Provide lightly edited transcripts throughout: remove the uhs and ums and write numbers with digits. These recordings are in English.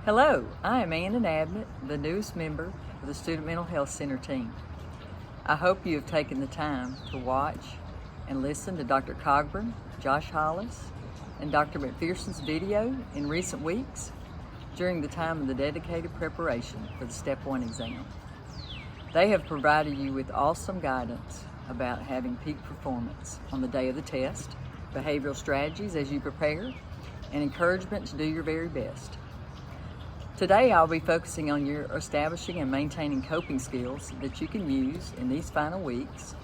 Hello, I am Ann Abnett, the newest member of the Student Mental Health Center team. I hope you have taken the time to watch and listen to Dr. Cogburn, Josh Hollis, and Dr. McPherson's video in recent weeks during the time of the dedicated preparation for the Step 1 exam. They have provided you with awesome guidance about having peak performance on the day of the test, behavioral strategies as you prepare, and encouragement to do your very best. Today I'll be focusing on your establishing and maintaining coping skills that you can use in these final weeks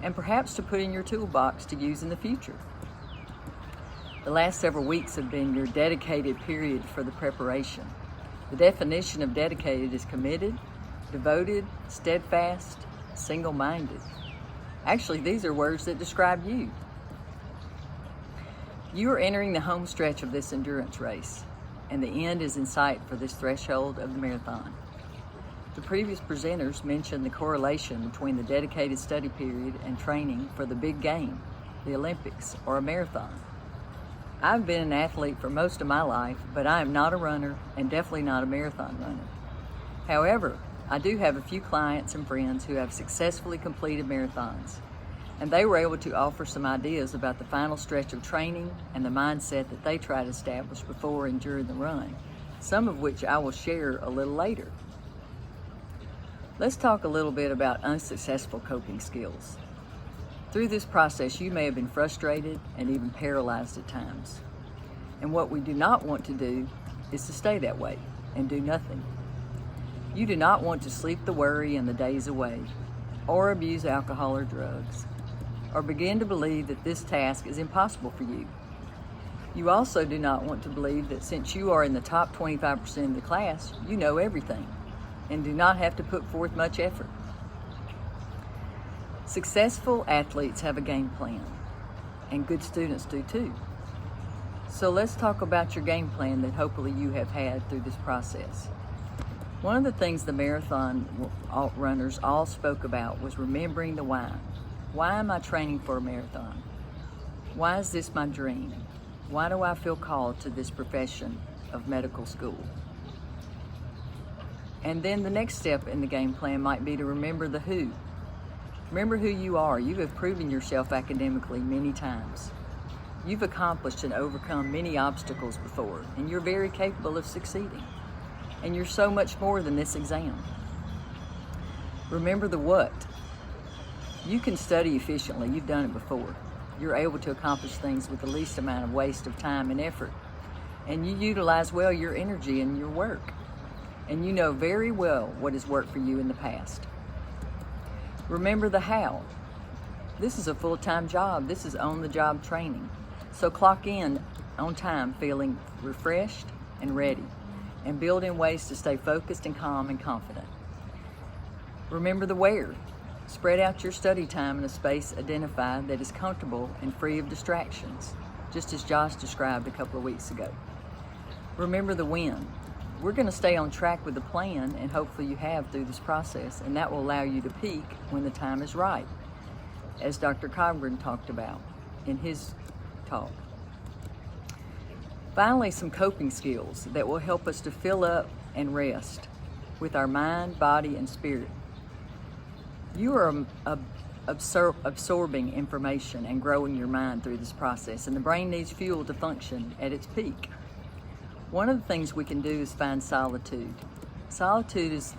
and perhaps to put in your toolbox to use in the future. The last several weeks have been your dedicated period for the preparation. The definition of dedicated is committed, devoted, steadfast, single-minded. Actually, these are words that describe you. You are entering the home stretch of this endurance race, and the end is in sight for this threshold of the marathon. The previous presenters mentioned the correlation between the dedicated study period and training for the big game, the Olympics, or a marathon. I've been an athlete for most of my life, but I am not a runner and definitely not a marathon runner. However, I do have a few clients and friends who have successfully completed marathons, and they were able to offer some ideas about the final stretch of training and the mindset that they try to establish before and during the run, some of which I will share a little later. Let's talk a little bit about unsuccessful coping skills. Through this process, you may have been frustrated and even paralyzed at times. And what we do not want to do is to stay that way and do nothing. You do not want to sleep the worry and the days away, or abuse alcohol or drugs, or begin to believe that this task is impossible for you. You also do not want to believe that since you are in the top 25% of the class, you know everything and do not have to put forth much effort. Successful athletes have a game plan, and good students do too. So let's talk about your game plan that hopefully you have had through this process. One of the things the marathon runners all spoke about was remembering the why. Why am I training for a marathon? Why is this my dream? Why do I feel called to this profession of medical school? And then the next step in the game plan might be to remember the who. Remember who you are. You have proven yourself academically many times. You've accomplished and overcome many obstacles before, and you're very capable of succeeding. And you're so much more than this exam. Remember the what. You can study efficiently. You've done it before. You're able to accomplish things with the least amount of waste of time and effort. And you utilize well your energy and your work. And you know very well what has worked for you in the past. Remember the how. This is a full-time job. This is on-the-job training. So clock in on time feeling refreshed and ready, and build in ways to stay focused and calm and confident. Remember the where. Spread out your study time in a space identified that is comfortable and free of distractions, just as Josh described a couple of weeks ago. Remember the when. We're going to stay on track with the plan, and hopefully you have through this process, and that will allow you to peak when the time is right, as Dr. Cogburn talked about in his talk. Finally, some coping skills that will help us to fill up and rest with our mind, body, and spirit. You are absorbing information and growing your mind through this process, and the brain needs fuel to function at its peak. One of the things we can do is find solitude. Solitude is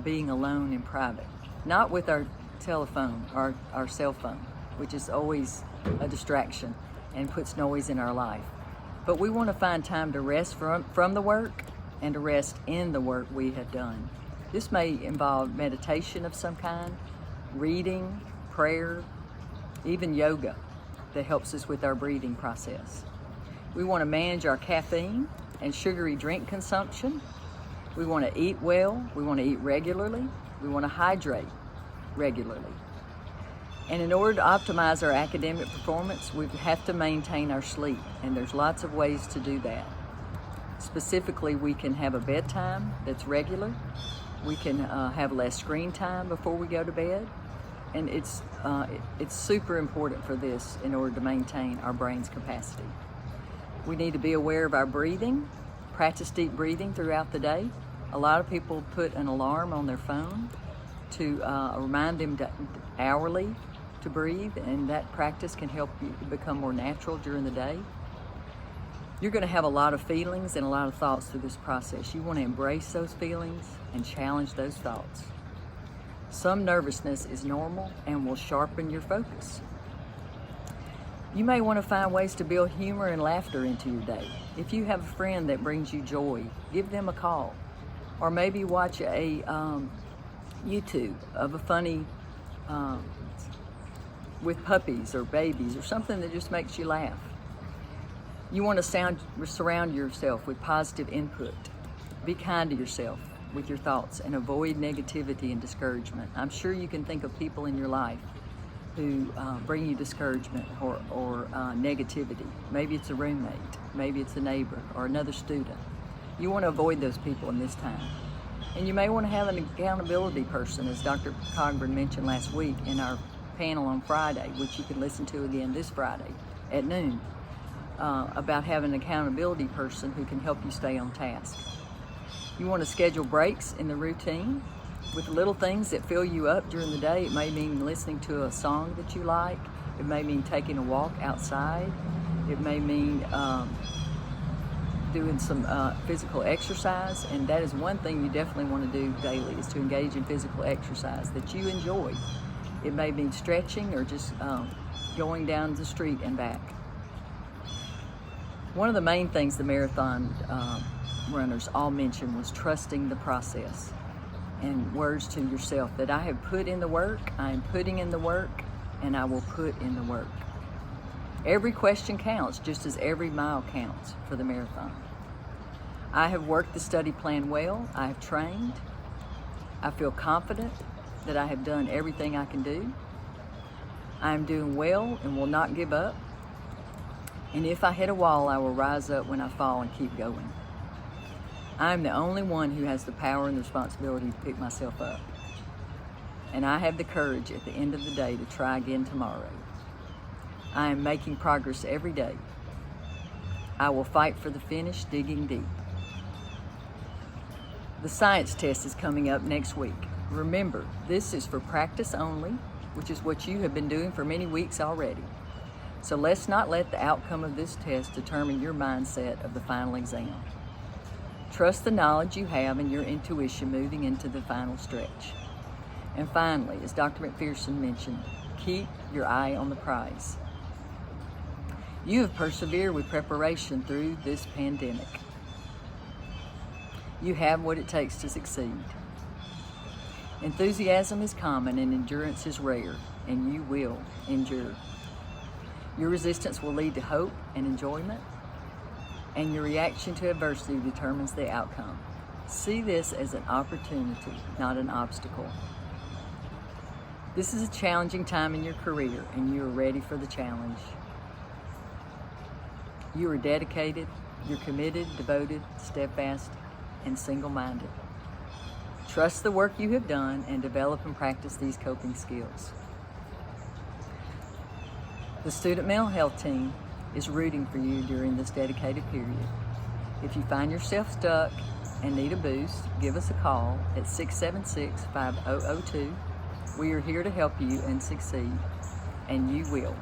being alone in private, not with our telephone or our cell phone, which is always a distraction and puts noise in our life. But we want to find time to rest from the work and to rest in the work we have done. This may involve meditation of some kind, reading, prayer, even yoga that helps us with our breathing process. We want to manage our caffeine and sugary drink consumption. We want to eat well. We want to eat regularly. We want to hydrate regularly. And in order to optimize our academic performance, we have to maintain our sleep, and there's lots of ways to do that. Specifically, we can have a bedtime that's regular. We can have less screen time before we go to bed. And it's super important for this in order to maintain our brain's capacity. We need to be aware of our breathing, Practice deep breathing throughout the day. A lot of people put an alarm on their phone to remind them hourly to breathe, and that practice can help you become more natural during the day. You're going to have a lot of feelings and a lot of thoughts through this process. You want to embrace those feelings and challenge those thoughts. Some nervousness is normal and will sharpen your focus. You may want to find ways to build humor and laughter into your day. If you have a friend that brings you joy, give them a call. Or maybe watch a YouTube of a funny with puppies or babies or something that just makes you laugh. You want to surround yourself with positive input. Be kind to yourself with your thoughts and avoid negativity and discouragement. I'm sure you can think of people in your life who bring you discouragement or negativity. Maybe it's a roommate, maybe it's a neighbor or another student. You want to avoid those people in this time. And you may want to have an accountability person, as Dr. Cogburn mentioned last week in our panel on Friday, which you can listen to again this Friday at noon, about having an accountability person who can help you stay on task. You want to schedule breaks in the routine with little things that fill you up during the day. It may mean listening to a song that you like. It may mean taking a walk outside. It may mean doing some physical exercise, and that is one thing you definitely want to do daily, is to engage in physical exercise that you enjoy. It may mean stretching or just going down the street and back. One of the main things the marathon runners all mentioned was trusting the process, and words to yourself that I have put in the work, I am putting in the work, and I will put in the work. Every question counts, just as every mile counts for the marathon. I have worked the study plan well. I have trained. I feel confident that I have done everything I can do. I am doing well and will not give up. And if I hit a wall, I will rise up when I fall and keep going. I am the only one who has the power and the responsibility to pick myself up. And I have the courage at the end of the day to try again tomorrow. I am making progress every day. I will fight for the finish, digging deep. The science test is coming up next week. Remember, this is for practice only, which is what you have been doing for many weeks already. So let's not let the outcome of this test determine your mindset of the final exam. Trust the knowledge you have and your intuition moving into the final stretch. And finally, as Dr. McPherson mentioned, keep your eye on the prize. You have persevered with preparation through this pandemic. You have what it takes to succeed. Enthusiasm is common and endurance is rare, and you will endure. Your resistance will lead to hope and enjoyment, and your reaction to adversity determines the outcome. See this as an opportunity, not an obstacle. This is a challenging time in your career, and you are ready for the challenge. You are dedicated, you're committed, devoted, steadfast, and single-minded. Trust the work you have done and develop and practice these coping skills. The Student Mental Health Team is rooting for you during this dedicated period. If you find yourself stuck and need a boost, give us a call at 676-5002. We are here to help you and succeed, and you will.